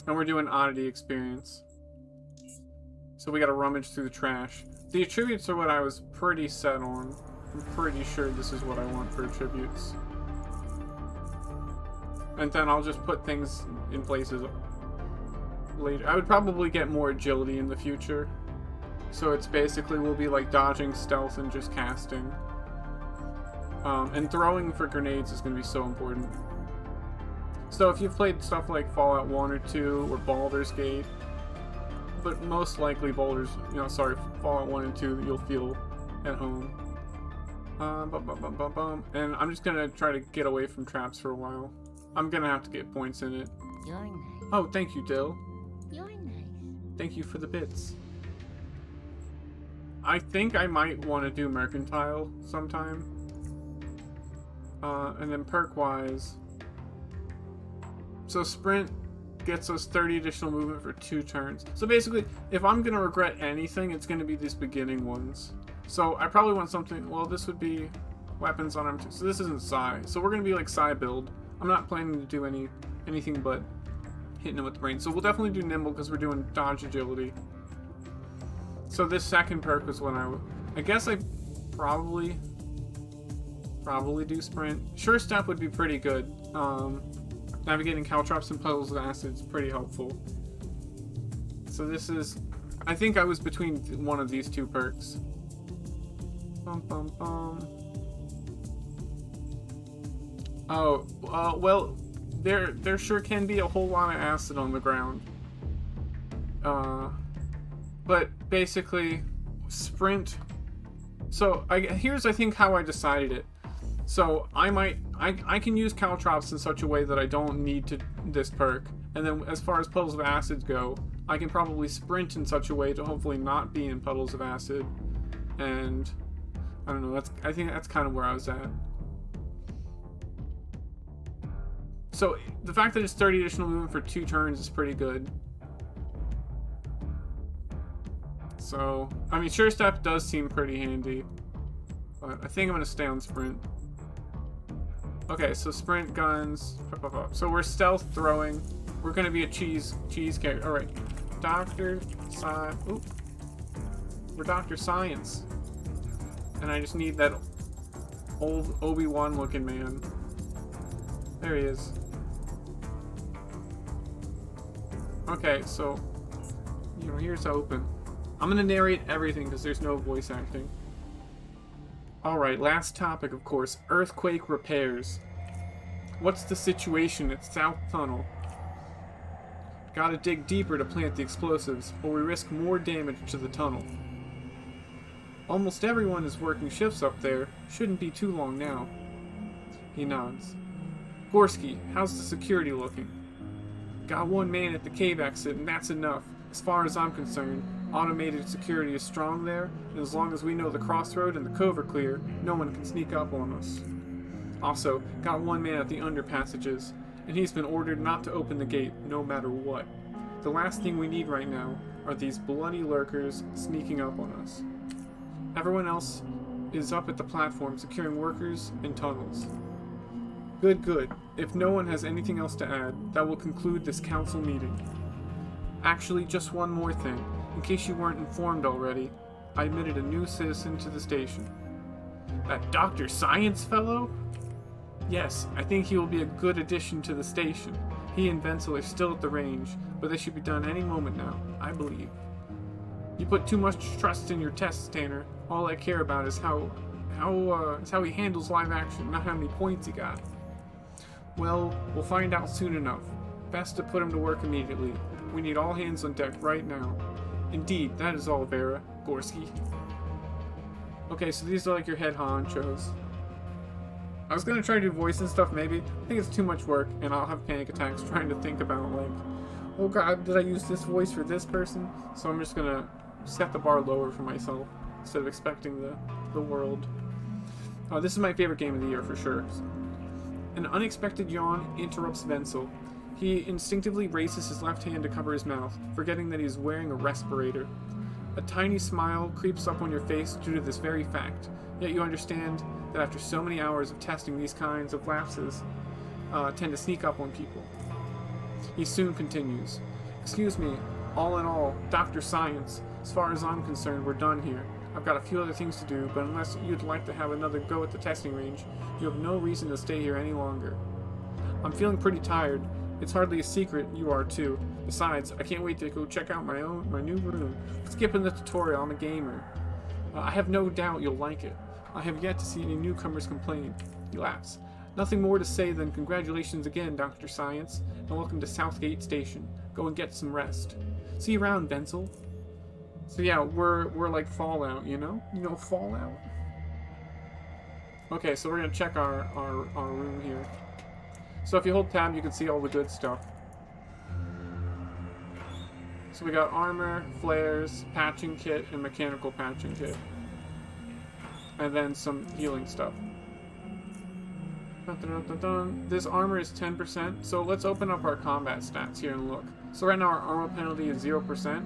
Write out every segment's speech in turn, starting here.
And we're doing Oddity experience. So we gotta rummage through the trash. The attributes are what I was pretty set on. I'm pretty sure this is what I want for attributes. And then I'll just put things in places later. I would probably get more agility in the future. So it's basically will be like dodging, stealth, and just casting. And throwing for grenades is going to be so important. So if you've played stuff like Fallout 1 or 2 or Baldur's Gate, but most likely Fallout 1 and 2, you'll feel at home. And I'm just going to try to get away from traps for a while. I'm going to have to get points in it. You're nice. Oh, thank you, Dill. You're nice. Thank you for the bits. I think I might want to do Mercantile sometime. And then perk-wise... So Sprint gets us 30 additional movement for 2 turns. So basically, if I'm going to regret anything, it's going to be these beginning ones. So I probably want something... Well, this would be weapons on M2. So this isn't Psi. So we're going to be like Psi build. I'm not planning to do anything but hitting him with the brain. So we'll definitely do Nimble because we're doing dodge agility. So this second perk was when I guess I probably do Sprint. Sure Step would be pretty good. Navigating caltrops and puddles of acid is pretty helpful. So this is... I think I was between one of these 2 perks. Oh, well, there sure can be a whole lot of acid on the ground. But basically, Sprint... So, here's, I think, how I decided it. So, I can use caltrops in such a way that I don't need this perk. And then, as far as puddles of acid go, I can probably sprint in such a way to hopefully not be in puddles of acid. And, I don't know, I think that's kind of where I was at. So, the fact that it's 30 additional movement for 2 turns is pretty good. So, I mean, Sure Step does seem pretty handy. But I think I'm going to stay on Sprint. Okay, so Sprint, guns. So we're stealth throwing. We're going to be a cheese character. Alright. We're Dr. Science. And I just need that old Obi-Wan looking man. There he is. Okay, so, here's open. I'm gonna narrate everything because there's no voice acting. Alright, last topic, of course. Earthquake repairs. What's the situation at South Tunnel? Gotta dig deeper to plant the explosives, or we risk more damage to the tunnel. Almost everyone is working shifts up there. Shouldn't be too long now. He nods. Gorski, how's the security looking? Got 1 man at the cave exit, and that's enough. As far as I'm concerned, automated security is strong there, and as long as we know the crossroad and the cove are clear, no one can sneak up on us. Also, got 1 man at the underpassages, and he's been ordered not to open the gate, no matter what. The last thing we need right now are these bloody lurkers sneaking up on us. Everyone else is up at the platform securing workers and tunnels. Good. If no one has anything else to add, that will conclude this council meeting. Actually, just one more thing. In case you weren't informed already, I admitted a new citizen to the station. That Dr. Science fellow? Yes, I think he will be a good addition to the station. He and Wenzel are still at the range, but they should be done any moment now, I believe. You put too much trust in your tests, Tanner. All I care about is how he handles live action, not how many points he got. Well, we'll find out soon enough. Best to put him to work immediately. We need all hands on deck right now. Indeed, that is all, Vera. Gorski. Okay, so these are like your head honchos. I was gonna try to do voice and stuff maybe. I think it's too much work, and I'll have panic attacks trying to think about like, oh god, did I use this voice for this person? So I'm just gonna set the bar lower for myself instead of expecting the world. This is my favorite game of the year for sure. An unexpected yawn interrupts Wenzel. He instinctively raises his left hand to cover his mouth, forgetting that he is wearing a respirator. A tiny smile creeps up on your face due to this very fact, yet you understand that after so many hours of testing, these kinds of lapses tend to sneak up on people. He soon continues. Excuse me, all in all, Dr. Science, as far as I'm concerned, we're done here. I've got a few other things to do, but unless you'd like to have another go at the testing range, you have no reason to stay here any longer. I'm feeling pretty tired. It's hardly a secret, you are too. Besides, I can't wait to go check out my new room. Skipping the tutorial, I'm a gamer. I have no doubt you'll like it. I have yet to see any newcomers complain. He laughs. Nothing more to say than congratulations again, Dr. Science, and welcome to Southgate Station. Go and get some rest. See you around, Denzel. So yeah, we're like Fallout, you know? You know Fallout? Okay, so we're gonna check our room here. So if you hold tab, you can see all the good stuff. So we got armor, flares, patching kit, and mechanical patching kit. And then some healing stuff. Dun, dun, dun, dun, dun. This armor is 10%, so let's open up our combat stats here and look. So right now our armor penalty is 0%.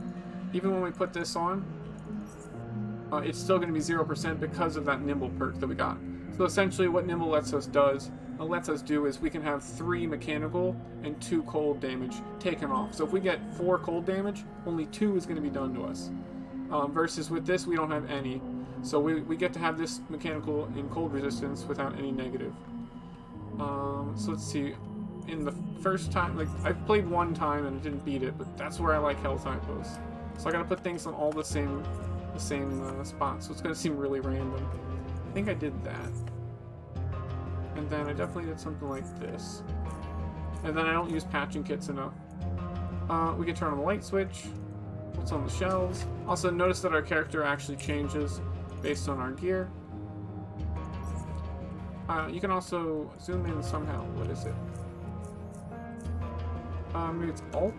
Even when we put this on, it's still going to be 0% because of that nimble perk that we got. So essentially what nimble lets us do is we can have 3 mechanical and 2 cold damage taken off. So if we get 4 cold damage, only 2 is going to be done to us. Versus with this, we don't have any. So we get to have this mechanical and cold resistance without any negative. So let's see. In the first time, like, I've played one time and didn't beat it, but that's where I like health hypos. So I gotta put things on all the same spots, so it's gonna seem really random. I think I did that. And then I definitely did something like this. And then I don't use patching kits enough. We can turn on the light switch. What's on the shelves. Also notice that our character actually changes based on our gear. You can also zoom in somehow. What is it? Maybe it's Alt?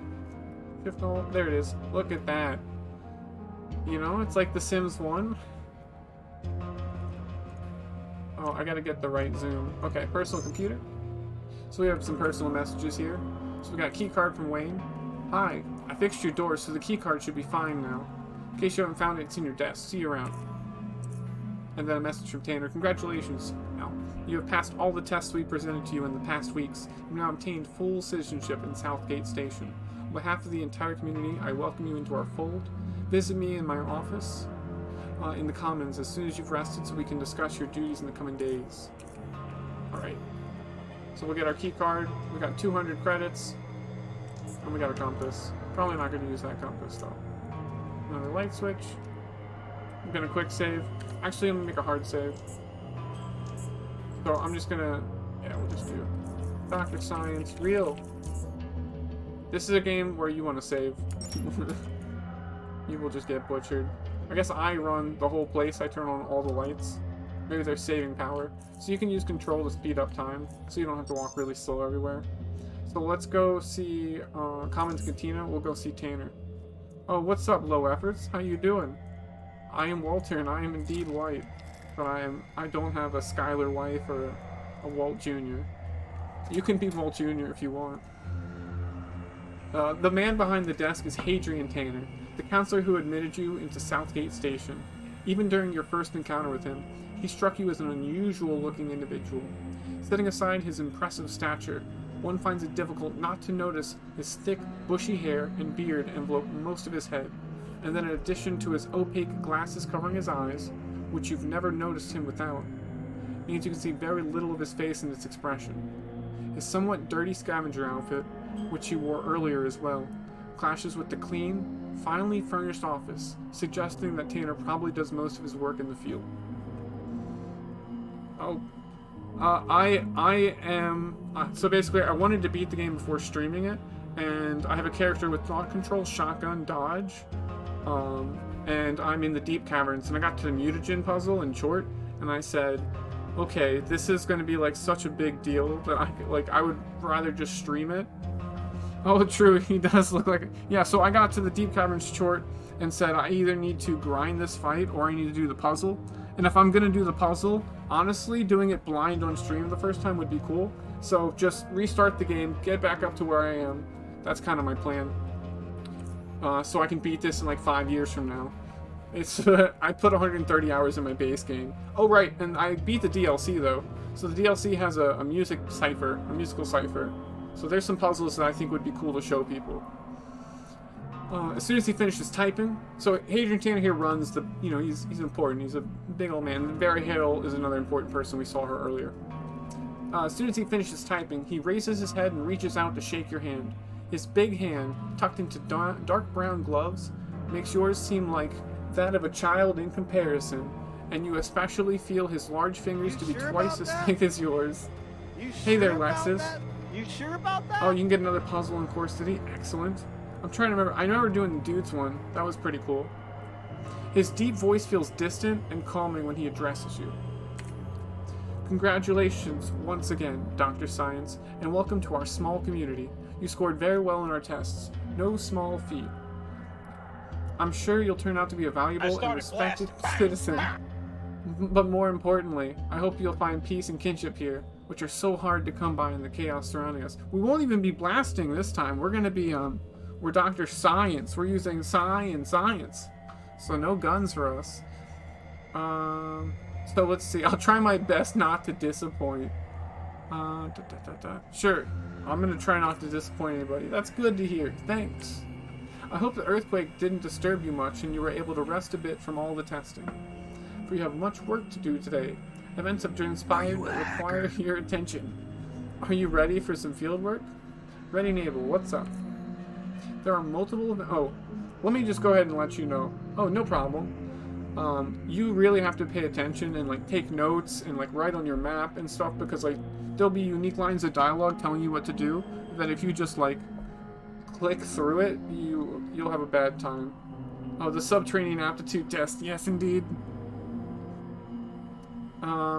Shift Alt? There it is. Look at that. You know, it's like The Sims 1. Oh, I gotta get the right zoom. Okay, personal computer. So we have some personal messages here. So we got keycard from Wayne. Hi, I fixed your door, so the keycard should be fine now. In case you haven't found it, it's in your desk. See you around. And then a message from Tanner. Congratulations, Al. You have passed all the tests we presented to you in the past weeks. You've now obtained full citizenship in Southgate Station. On behalf of the entire community, I welcome you into our fold. Visit me in my office in the Commons as soon as you've rested so we can discuss your duties in the coming days. Alright. So we'll get our key card. We got 200 credits. And we got a compass. Probably not going to use that compass though. Another light switch. I'm going to quick save. Actually, I'm going to make a hard save. So I'm just going to... Yeah, we'll just do Dr. Science. Real. This is a game where you want to save. You will just get butchered. I guess I run the whole place. I turn on all the lights. Maybe they're saving power. So you can use control to speed up time. So you don't have to walk really slow everywhere. So let's go see Commons Cantina. We'll go see Tanner. Oh, what's up, low efforts? How you doing? I am Walter, and I am indeed white. But I don't have a Skylar wife or a Walt Jr. You can be Walt Jr. if you want. The man behind the desk is Hadrian Tanner, the counselor who admitted you into Southgate Station. Even during your first encounter with him, he struck you as an unusual-looking individual. Setting aside his impressive stature, one finds it difficult not to notice his thick, bushy hair and beard envelope most of his head, and then in addition to his opaque glasses covering his eyes, which you've never noticed him without, means you can see very little of his face and its expression. His somewhat dirty scavenger outfit, which he wore earlier as well, clashes with the clean, finely furnished office, suggesting that Tanner probably does most of his work in the field. Oh. So basically, I wanted to beat the game before streaming it, and I have a character with thought control, shotgun, dodge, and I'm in the deep caverns, and I got to the mutagen puzzle in short, and I said, okay, this is going to be like such a big deal that I would rather just stream it. Oh, true, he does look like... Yeah, so I got to the deep caverns short and said I either need to grind this fight or I need to do the puzzle. And if I'm going to do the puzzle, honestly, doing it blind on stream the first time would be cool. So just restart the game, get back up to where I am. That's kind of my plan. So I can beat this in like 5 years from now. It's I put 130 hours in my base game. Oh, right, and I beat the DLC, though. So the DLC has a musical cipher. So there's some puzzles that I think would be cool to show people. As soon as he finishes typing, so Hadrian Tanner here runs the, he's important. He's a big old man. Barry Hale is another important person. We saw her earlier. As soon as he finishes typing, he raises his head and reaches out to shake your hand. His big hand, tucked into dark brown gloves, makes yours seem like that of a child in comparison, and you especially feel his large fingers to be twice as thick as yours. Hey there, Lexus. You sure about that? Oh, you can get another puzzle in Core City? Excellent. I'm trying to remember. I remember doing the dudes one. That was pretty cool. His deep voice feels distant and calming when he addresses you. Congratulations once again, Dr. Science, and welcome to our small community. You scored very well in our tests. No small feat. I'm sure you'll turn out to be a valuable and respected citizen. But more importantly, I hope you'll find peace and kinship here, which are so hard to come by in the chaos surrounding us. We won't even be blasting this time. We're gonna be, we're Dr. Science. We're using science. So no guns for us. So let's see. I'll try my best not to disappoint. Sure. I'm gonna try not to disappoint anybody. That's good to hear. Thanks. I hope the earthquake didn't disturb you much and you were able to rest a bit from all the testing. For you have much work to do today. Events have transpired that require your attention. Are you ready for some field work? Ready, Naval. What's up? There are multiple... Oh, let me just go ahead and let you know. Oh, no problem. You really have to pay attention and, like, take notes and, like, write on your map and stuff because, like, there'll be unique lines of dialogue telling you what to do that if you just, like, click through it, you'll have a bad time. Oh, the subterranean aptitude test. Yes, indeed.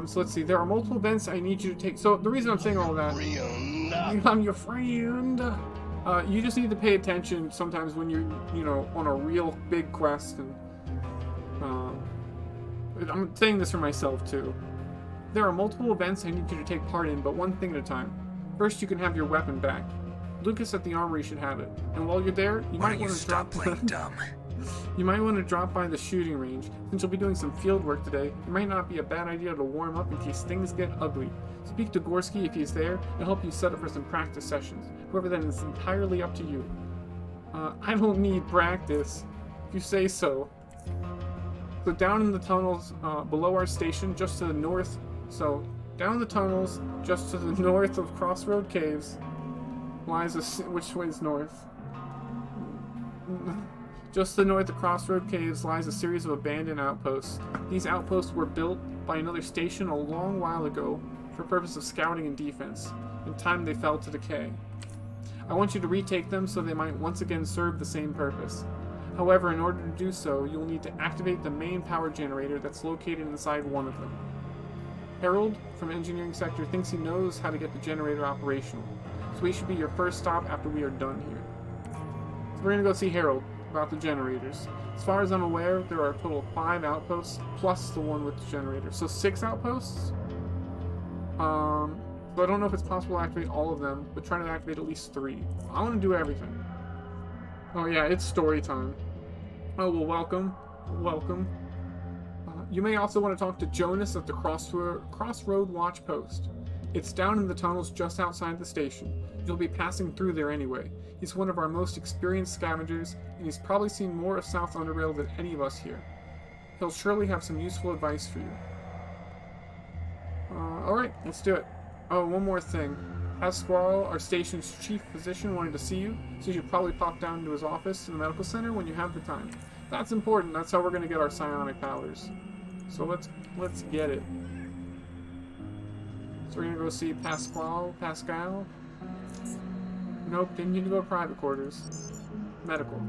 So let's see. There are multiple events I need you to take. So the reason I'm saying all that, I'm your friend. You just need to pay attention sometimes when you're, on a real big quest. And I'm saying this for myself too. There are multiple events I need you to take part in, but one thing at a time. First, you can have your weapon back. Lucas at the armory should have it. And while you're there, you might want to drop playing dumb. You might want to drop by the shooting range. Since you'll be doing some field work today, it might not be a bad idea to warm up in case things get ugly. Speak to Gorski if he's there, and help you set up for some practice sessions. However, then it's entirely up to you. I don't need practice, if you say so. So down in the tunnels below our station, just to the north, down the tunnels, just to the north of Crossroad Caves, lies which way is north? Just to the north of Crossroad Caves lies a series of abandoned outposts. These outposts were built by another station a long while ago for the purpose of scouting and defense. In time they fell to decay. I want you to retake them so they might once again serve the same purpose. However, in order to do so, you'll need to activate the main power generator that's located inside one of them. Harold, from Engineering Sector, thinks he knows how to get the generator operational, so he should be your first stop after we are done here. So we're gonna go see Harold about the generators. As far as I'm aware, there are a total of 5 outposts, plus the one with the generator. So 6 outposts? So I don't know if it's possible to activate all of them, but try to activate at least 3. I want to do everything. Oh yeah, it's story time. Oh, well, welcome. Welcome. You may also want to talk to Jonas at the Crossroad Watch Post. It's down in the tunnels just outside the station. You'll be passing through there anyway. He's one of our most experienced scavengers, and he's probably seen more of South Underrail than any of us here. He'll surely have some useful advice for you. Alright, let's do it. Oh, one more thing. Pasquale, our station's chief physician, wanted to see you, so you should probably pop down to his office in the medical center when you have the time. That's important. That's how we're going to get our psionic powers. So let's get it. So we're going to go see Pascal. Nope, didn't need to go to private quarters. Medical.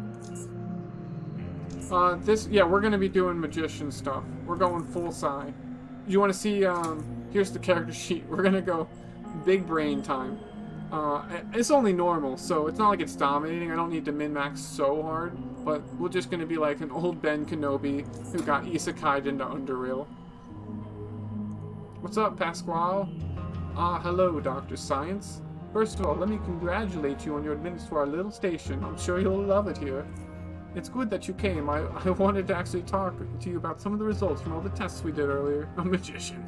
We're going to be doing magician stuff. We're going full psi. You want to see, here's the character sheet. We're going to go big brain time. It's only normal, so it's not like it's dominating. I don't need to min-max so hard, but we're just going to be like an old Ben Kenobi who got isekai'd into Underrail. What's up, Pasquale? Hello, Dr. Science. First of all, let me congratulate you on your admittance to our little station. I'm sure you'll love it here. It's good that you came. I wanted to actually talk to you about some of the results from all the tests we did earlier. A magician.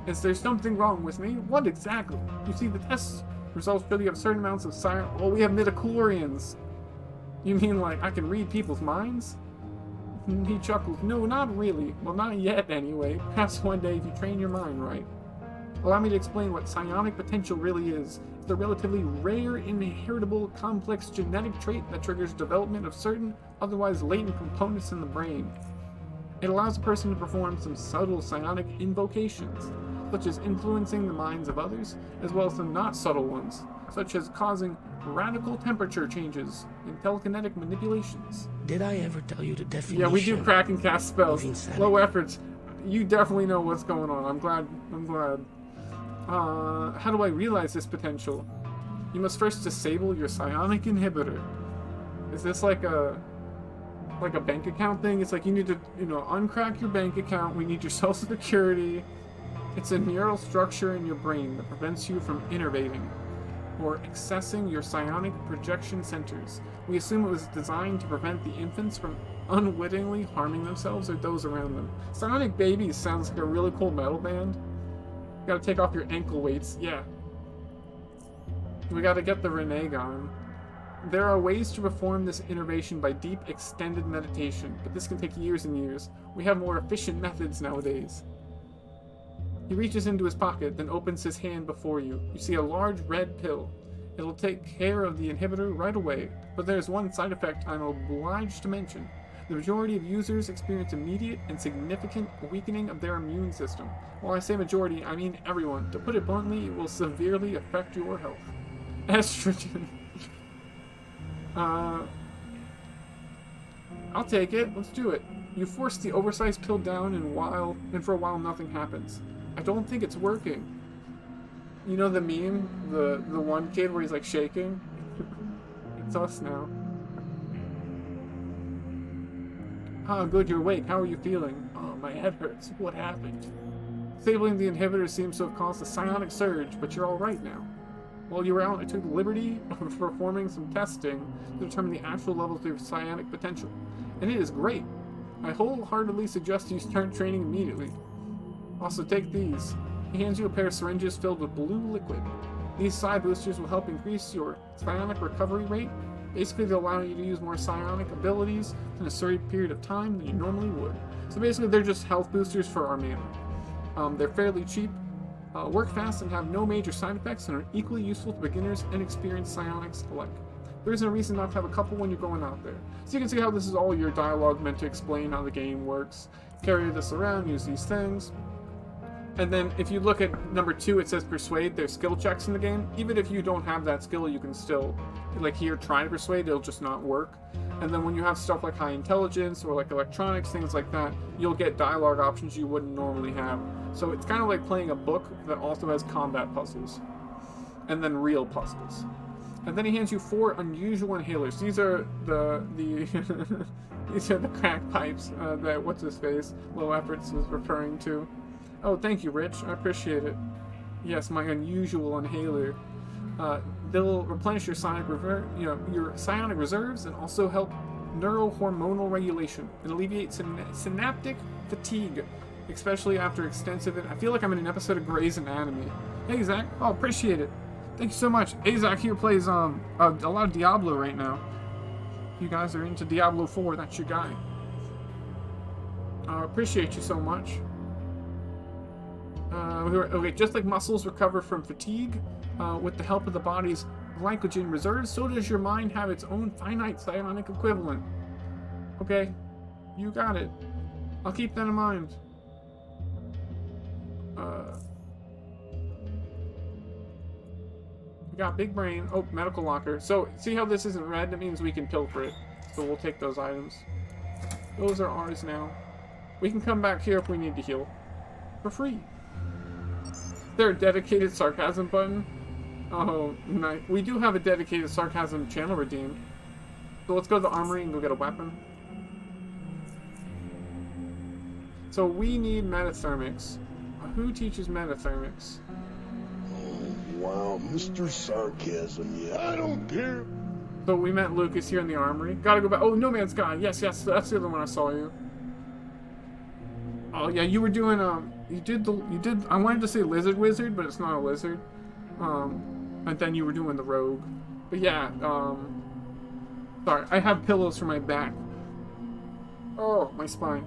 Is there something wrong with me? What exactly? You see, the tests Results show you have certain amounts of psionic... Oh, we have midichlorians. You mean like I can read people's minds? He chuckles. No, not really. Well, not yet anyway. Perhaps one day if you train your mind right. Allow me to explain what psionic potential really is. It's a relatively rare, inheritable, complex genetic trait that triggers development of certain, otherwise latent components in the brain. It allows a person to perform some subtle psionic invocations, such as influencing the minds of others, as well as some not subtle ones, such as causing radical temperature changes and telekinetic manipulations. Did I ever tell you the definition? Yeah, we do crack and cast spells. Low efforts. You definitely know what's going on. I'm glad. How do I realize this potential? You must first disable your psionic inhibitor. Is this like a bank account thing? It's like you need to, uncrack your bank account. We need your social security. It's a neural structure in your brain that prevents you from innervating or accessing your psionic projection centers. We assume it was designed to prevent the infants from unwittingly harming themselves or those around them. Psionic Babies sounds like a really cool metal band. You gotta take off your ankle weights, yeah. We gotta get the Renee gone. There are ways to perform this innervation by deep, extended meditation, but this can take years and years. We have more efficient methods nowadays. He reaches into his pocket, then opens his hand before you. You see a large red pill. It'll take care of the inhibitor right away, but there's one side effect I'm obliged to mention. The majority of users experience immediate and significant weakening of their immune system. While I say majority, I mean everyone. To put it bluntly, it will severely affect your health. Estrogen. I'll take it. Let's do it. You force the oversized pill down and for a while nothing happens. I don't think it's working. You know the meme? The one kid where he's like shaking? It's us now. Ah, good, you're awake. How are you feeling? Oh, my head hurts. What happened? Disabling the inhibitor seems to have caused a psionic surge, but you're alright now. While you were out, I took the liberty of performing some testing to determine the actual levels of your psionic potential. And it is great. I wholeheartedly suggest you start training immediately. Also, take these. He hands you a pair of syringes filled with blue liquid. These psi boosters will help increase your psionic recovery rate. Basically, they'll allow you to use more psionic abilities in a certain period of time than you normally would. So basically, they're just health boosters for our mana. They're fairly cheap, work fast, and have no major side effects, and are equally useful to beginners and experienced psionics alike. There isn't a reason not to have a couple when you're going out there. So you can see how this is all your dialogue meant to explain how the game works. Carry this around, use these things. And then if you look at number 2, it says persuade. There's skill checks in the game. Even if you don't have that skill, you can still, like here, try to persuade. It'll just not work. And then when you have stuff like high intelligence or like electronics, things like that, you'll get dialogue options you wouldn't normally have. So it's kind of like playing a book that also has combat puzzles. And then real puzzles. And then he hands you 4 unusual inhalers. These are the these are the crack pipes that what's-his-face, Low Efforts, was referring to. Oh, thank you, Rich. I appreciate it. Yes, my unusual inhaler. They'll replenish your your psionic reserves and also help neurohormonal regulation and alleviate synaptic fatigue, especially after extensive. I feel like I'm in an episode of Grey's Anatomy. Hey, Zach. Oh, appreciate it. Thank you so much. Hey, Zach here plays a lot of Diablo right now. If you guys are into Diablo 4, that's your guy. Appreciate you so much. Okay, just like muscles recover from fatigue with the help of the body's glycogen reserves, so does your mind have its own finite psionic equivalent. Okay, you got it. I'll keep that in mind. We got big brain. Oh, medical locker. So, see how this isn't red? That means we can pilfer it. So we'll take those items. Those are ours now. We can come back here if we need to heal. For free. Is there a dedicated sarcasm button? Oh, nice. We do have a dedicated sarcasm channel redeemed. So let's go to the armory and go get a weapon. So we need metathermics. Who teaches metathermics? Oh, wow, Mr. Sarcasm, yeah, I don't care. So we met Lucas here in the armory. Gotta go back. Oh, No Man's Sky. Yes, that's the other one I saw you. Oh yeah, you were doing I wanted to say lizard wizard, but it's not a lizard. And then you were doing the rogue. But yeah, sorry, I have pillows for my back. Oh, my spine.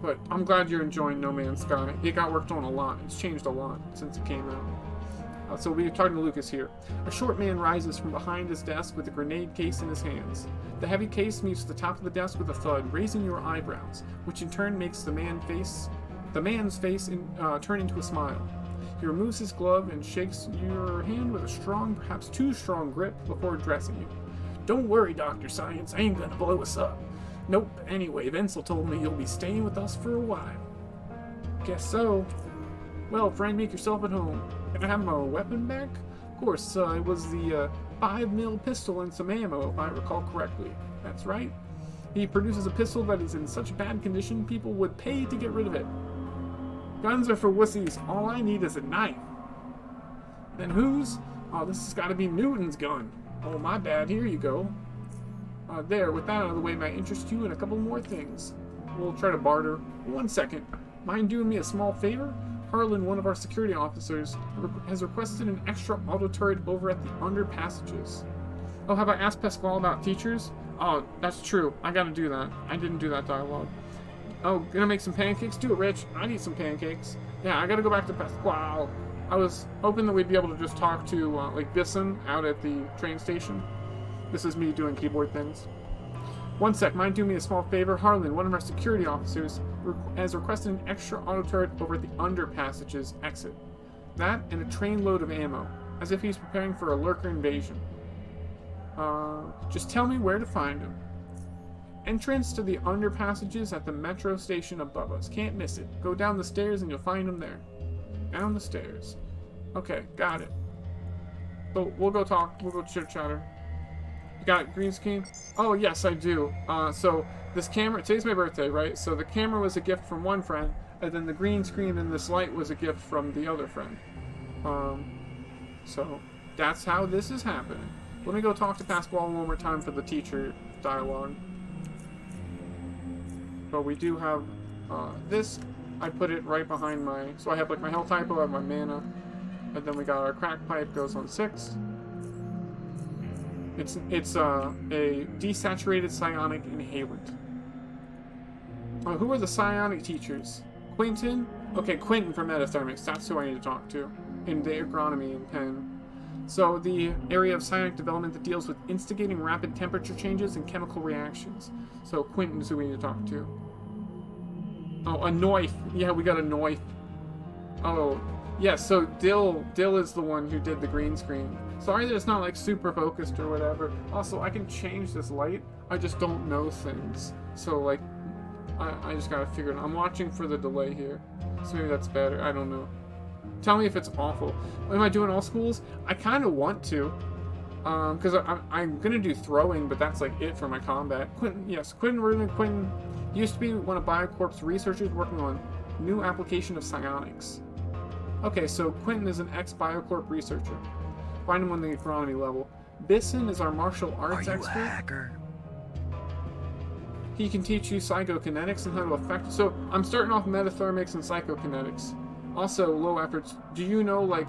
But I'm glad you're enjoying No Man's Sky. It got worked on a lot. It's changed a lot since it came out. So we're talking to Lucas here. A short man rises from behind his desk with a grenade case in his hands. The heavy case meets the top of the desk with a thud, raising your eyebrows, which in turn makes the man's face turn into a smile. He removes his glove and shakes your hand with a strong, perhaps too strong grip before addressing you. Don't worry, Dr. Science, I ain't gonna blow us up. Nope, anyway, Wenzel told me you'll be staying with us for a while. Guess so. Well, friend, make yourself at home. Can I have my weapon back? Of course, it was the 5mm pistol and some ammo, if I recall correctly. That's right. He produces a pistol that is in such bad condition, people would pay to get rid of it. Guns are for wussies. All I need is a knife. Then whose? Oh, this has got to be Newton's gun. Oh, my bad. Here you go. There, with that out of the way, may I interest you in a couple more things? We'll try to barter. 1 second. Mind doing me a small favor? Harlan, one of our security officers, has requested an extra auto turret over at the under passages. Oh, have I asked Pasquale about teachers? Oh, that's true. I gotta do that. I didn't do that dialogue. Oh, gonna make some pancakes? Do it, Rich. I need some pancakes. Yeah, I gotta go back to Pasquale. I was hoping that we'd be able to just talk to, like, Bisson out at the train station. This is me doing keyboard things. 1 sec, mind doing me a small favor? Harlan, one of our security officers, has requested an extra auto turret over at the under passages exit. That and a train load of ammo, as if he's preparing for a lurker invasion. Just tell me where to find him. Entrance to the under passages at the metro station above us. Can't miss it. Go down the stairs and you'll find him there. Down the stairs. Okay, got it. So we'll go talk. We'll go chit-chatter. You got green screen? Oh, yes, I do. So this camera, today's my birthday, right? So the camera was a gift from one friend, and then the green screen and this light was a gift from the other friend. So that's how this is happening. Let me go talk to Pasquale one more time for the teacher dialogue. But we do have this. I put it right behind my, so I have like my health typo, I have my mana, and then we got our crack pipe goes on 6. It's a desaturated psionic inhalant. Who are the psionic teachers? Quentin? Okay, Quentin from Metathermics. That's who I need to talk to. In the agronomy in Penn. So the area of psionic development that deals with instigating rapid temperature changes and chemical reactions. So Quentin's who we need to talk to. Oh, a knife. Yeah, we got a knife. Oh, yeah, so Dill is the one who did the green screen. Sorry that it's not like super focused or whatever. Also, I can change this light. I just don't know things. So like, I just gotta figure it out. I'm watching for the delay here. So maybe that's better. I don't know. Tell me if it's awful. Am I doing all schools? I kind of want to. Because I'm gonna do throwing, but that's like it for my combat. Quentin, yes, Quentin used to be one of Biocorp's researchers working on new application of psionics. Okay, so Quentin is an ex-Biocorp researcher. Find him on the agronomy level. Bisson is our martial arts expert. Are you a hacker? He can teach you psychokinetics and how to affect. So I'm starting off metathermics and psychokinetics. Also, low efforts. Do you know, like,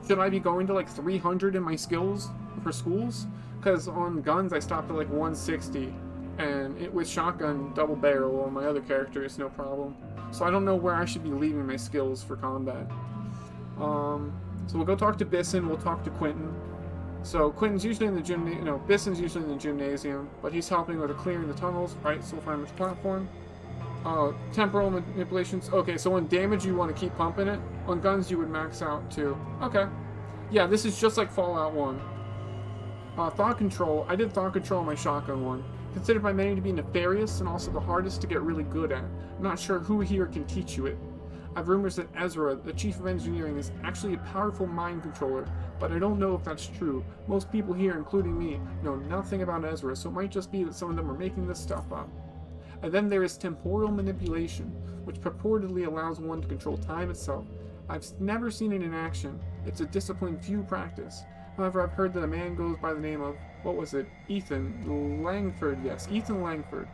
should I be going to like 300 in my skills for schools? Because on guns I stopped at like 160, and with shotgun double barrel on my other character it's no problem. So I don't know where I should be leaving my skills for combat. So we'll go talk to Bisson, we'll talk to Quentin. So Quentin's usually in the gymnasium, no, Bisson's usually in the gymnasium, but he's helping with clearing the tunnels. Right, so we'll find his platform. Temporal manipulations. Okay, so on damage you want to keep pumping it. On guns you would max out too. Okay. Yeah, this is just like Fallout 1. Thought control. I did thought control on my shotgun one. Considered by many to be nefarious and also the hardest to get really good at. I'm not sure who here can teach you it. I've rumors that Ezra, the chief of engineering, is actually a powerful mind controller, but I don't know if that's true. Most people here, including me, know nothing about Ezra, so it might just be that some of them are making this stuff up. And then there is temporal manipulation, which purportedly allows one to control time itself. I've never seen it in action. It's a discipline few practice. However, I've heard that a man goes by the name of, Ethan Langford, yes, Ethan Langford.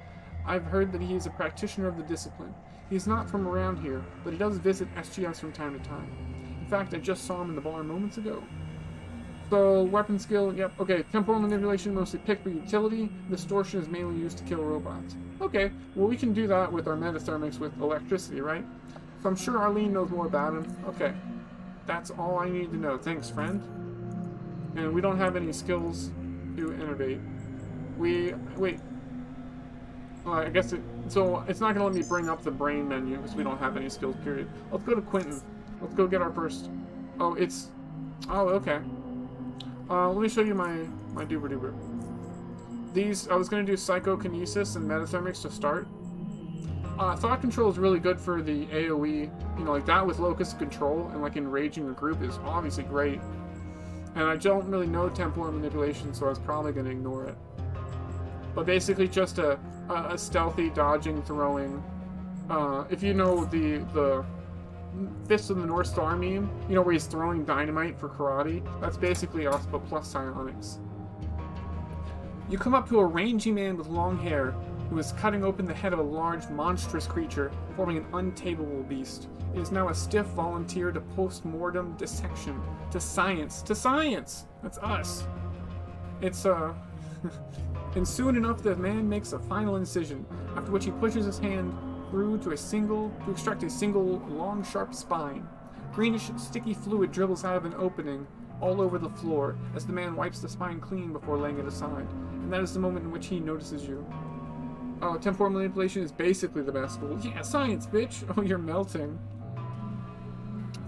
I've heard that he is a practitioner of the discipline. He's not from around here, but he does visit SGS from time to time. In fact, I just saw him in the bar moments ago. So, weapon skill, yep. Okay, temporal manipulation mostly picked for utility. Distortion is mainly used to kill robots. Okay, well we can do that with our metathermics with electricity, right? So I'm sure Arlene knows more about him. Okay, that's all I need to know. Thanks, friend. And we don't have any skills to innovate. Wait. I guess so it's not gonna let me bring up the brain menu because we don't have any skills, period. Let's go to Quentin. Let's go get our first. Oh, okay. Let me show you my doober doober. I was gonna do psychokinesis and metathermics to start. Thought control is really good for the AoE, you know, like that with locus control and like enraging a group is obviously great. And I don't really know temporal manipulation, so I was probably gonna ignore it. But basically just a stealthy dodging, throwing. If you know the Fist of the North Star meme, you know, where he's throwing dynamite for karate, that's basically us, but plus psionics. You come up to a rangy man with long hair who is cutting open the head of a large, monstrous creature, forming an untamable beast. It is now a stiff volunteer to post-mortem dissection. To science! To science! That's us! It's, And soon enough the man makes a final incision, after which he pushes his hand through to extract a single, long, sharp spine. Greenish, sticky fluid dribbles out of an opening all over the floor as the man wipes the spine clean before laying it aside, and that is the moment in which he notices you. Oh, temporal manipulation is basically the best tool. Yeah, science, bitch! Oh, you're melting.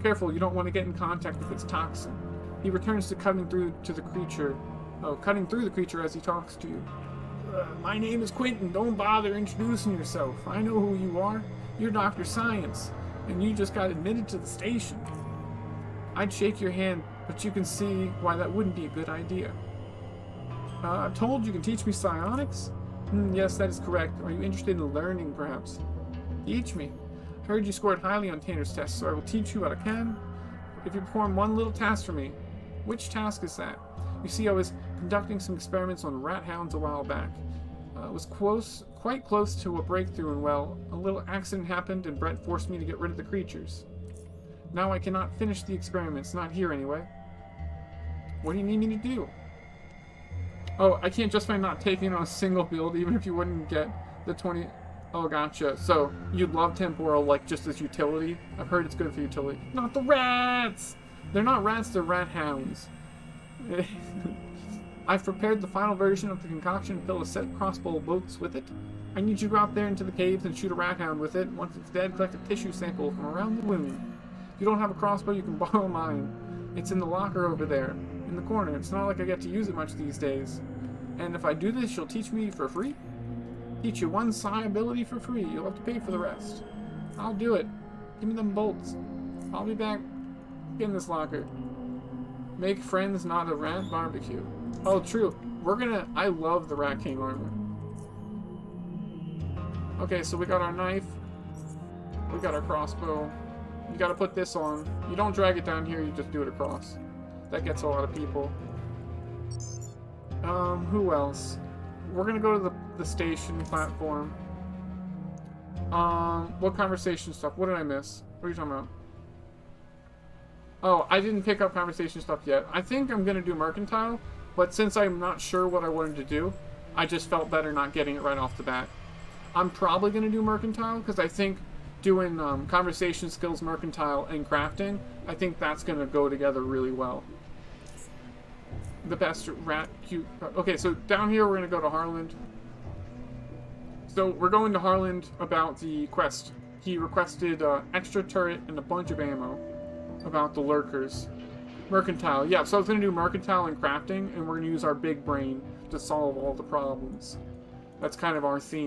Careful, you don't want to get in contact with its toxin. He returns to cutting through the creature as he talks to you. My name is Quentin. Don't bother introducing yourself. I know who you are. You're Dr. Science, and you just got admitted to the station. I'd shake your hand, but you can see why that wouldn't be a good idea. I'm told you can teach me psionics? Yes, that is correct. Are you interested in learning, perhaps? Teach me. I heard you scored highly on Tanner's test, so I will teach you what I can. If you perform one little task for me. Which task is that? You see, I was conducting some experiments on rat hounds a while back. It was quite close to a breakthrough, and well, a little accident happened and Brett forced me to get rid of the creatures. Now I cannot finish the experiments, not here anyway. What do you need me to do? Oh, I can't justify not taking on a single build, even if you wouldn't get the 20... Oh, gotcha. So, you'd love temporal, like, just as utility? I've heard it's good for utility. Not the rats! They're not rats, they're rat hounds. I've prepared the final version of the concoction and fill a set of crossbow bolts with it. I need you to go out there into the caves and shoot a rat hound with it. Once it's dead, collect a tissue sample from around the wound. If you don't have a crossbow, you can borrow mine. It's in the locker over there, in the corner. It's not like I get to use it much these days. And if I do this, you'll teach me for free? Teach you one psi ability for free. You'll have to pay for the rest. I'll do it. Give me them bolts. I'll be back. Get in this locker. Make friends, not a rat barbecue. Oh, true. I love the Rat King armor. Okay, so we got our knife. We got our crossbow. You gotta put this on. You don't drag it down here, you just do it across. That gets a lot of people. Who else? We're gonna go to the station platform. What conversation stuff? What did I miss? What are you talking about? Oh, I didn't pick up conversation stuff yet. I think I'm gonna do mercantile, but since I'm not sure what I wanted to do, I just felt better not getting it right off the bat. I'm probably gonna do mercantile, because I think doing conversation skills, mercantile, and crafting, I think that's gonna go together really well. The best rat cute. Okay, so down here we're gonna go to Harland. So we're going to Harland about the quest. He requested extra turret and a bunch of ammo about the lurkers. Mercantile, yeah, so I was gonna do mercantile and crafting, and we're gonna use our big brain to solve all the problems. That's kind of our theme.